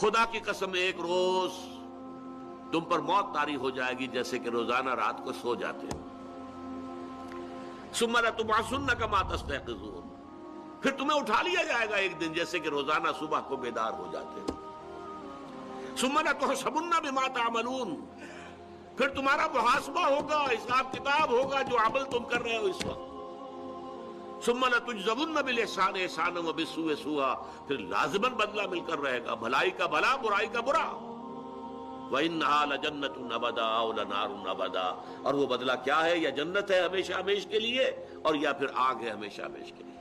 खुदा की कसम, एक रोज तुम पर मौत तारी हो जाएगी जैसे कि रोजाना रात को सो जाते हो। सुम्मा लतुबअसुन्न कमा तस्तयक़िज़ून, फिर तुम्हें उठा लिया जाएगा एक दिन जैसे कि रोजाना सुबह को बेदार हो जाते हो। सुम्मा लतुहसबुन्न बिमा तअमलून, फिर तुम्हारा मुहासबा होगा, हिसाब किताब होगा जो अमल तुम कर रहे हो इस वक्त। सुम्मा लतुजज़उन्न बिल इहसान इहसाना व बिस्सूइ सूआ, फिर लाज़िमन बदला मिलकर रहेगा, भलाई का भला बुराई का बुरा। व इन्नहा लजन्नतुन अबदा व लनारुन अबदा, और वो बदला क्या है? या जन्नत है हमेशा हमेश के लिए, और या फिर आग है हमेशा हमेश के लिए।